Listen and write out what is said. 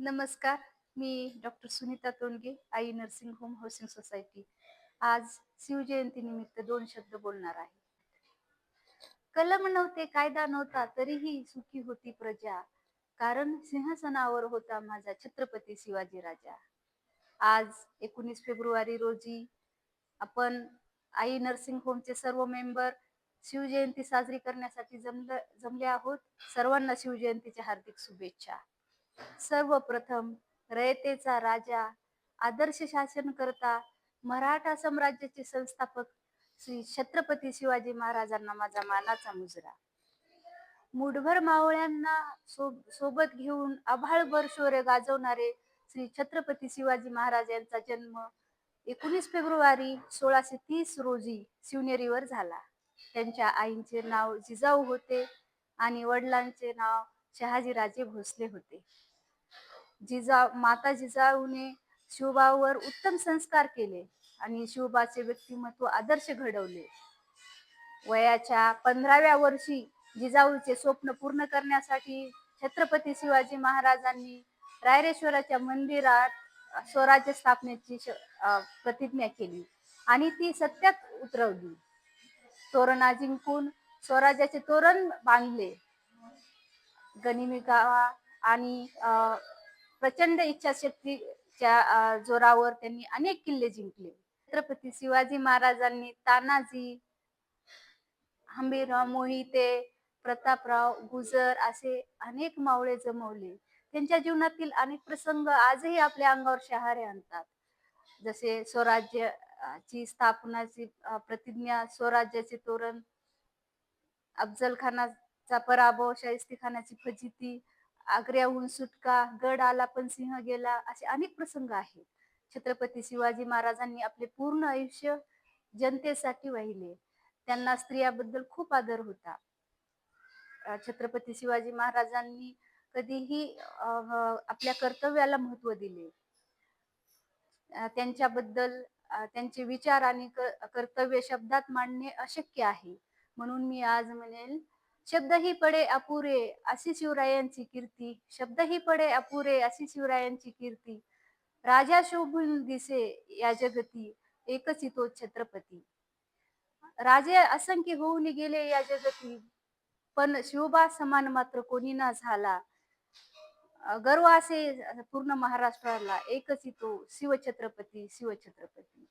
नमस्कार. मी डॉक्टर सुनीता तोंडगे, आई nursing home housing society. आज शिवजयंतीनिमित्त 2 शब्द बोलणार आहे. कलम नव्हते, कायदा नव्हता, तरीही सुखी होती प्रजा. कारण सिंहासनावर होता माझा छत्रपती शिवाजी राजा. आज 19 फेब्रुवारी रोजी आपण आई नर्सिंग होमचे सर्व मेंबर शिवजयंती साजरी करण्यासाठी जमले आहोत. सर्वांना शिवजयंतीच्या हार्दिक शुभेच्छा. सर्वप्रथम रयतेचा राजा, आदर्श शासनकर्ता, मराठा साम्राज्याचे संस्थापक श्री छत्रपती शिवाजी महाराजांना माझा मानाचा मुजरा. मुठभर मावळ्यांना सोबत घेऊन आभाळभर शौर्य गाजवणारे श्री छत्रपती शिवाजी महाराज यांचा जन्म 19 फेब्रुवारी 1630 रोजी शिवनेरीवर झाला. त्यांच्या आईंचे नाव जिजाऊ होते आणि वडिलांचे नाव शहाजीराजे भोसले होते. माता जिजाऊने शिवबावर उत्तम संस्कार केले आणि शिवबाचे व्यक्तिमत्व आदर्श घडवले. वयाच्या 15व्या वर्षी जिजाऊचे स्वप्न पूर्ण करण्यासाठी छत्रपती शिवाजी महाराजांनी रायरेश्वराच्या मंदिरात स्वराज्य स्थापनेची प्रतिज्ञा केली आणि ती सत्यात उतरवली. तोरणा जिंकून स्वराज्याचे तोरण बांधले. गनिमी कावा आणि प्रचंड इच्छाशक्तीच्या जोरावर त्यांनी अनेक किल्ले जिंकले. छत्रपती शिवाजी महाराजांनी तानाजी, हंबीरराव मोहिते, प्रतापराव गुजर असे अनेक मावळे जमवले. त्यांच्या जीवनातील अनेक प्रसंग आजही आपल्या अंगावर शहारे आणतात. जसे स्वराज्याची स्थापनाची प्रतिज्ञा, स्वराज्याचे तोरण, अफजल खानाचा पराभव, शाहिस्तेखानाची फजिती, आग्र्याहून सुटका, गड आला पण सिंह गेला, असे अनेक प्रसंग आहेत. छत्रपती शिवाजी महाराजांनी आपले पूर्ण आयुष्य जनतेसाठी वाहिले. त्यांना स्त्रियाबद्दल खूप आदर होता. छत्रपती शिवाजी महाराजांनी कधीही आपल्या कर्तव्याला महत्त्व दिले. त्यांच्याबद्दल त्यांचे विचार आणि कर्तव्य शब्दात मांडणे अशक्य आहे. म्हणून मी आज म्हणेल, शब्द ही पडे अपुरे अशी शिवरायांची कीर्ती, शब्द ही पडे अपुरे अशी शिवरायांची कीर्ती. राजा शोभून दिसे या जगती, एकच तो छत्रपती. राजे असंख्य होऊन गेले या जगती, पण शिवबा समान मात्र कोणी ना झाला. गर्व असे पूर्ण महाराष्ट्राला, एकच तो शिवछत्रपती, शिवछत्रपती.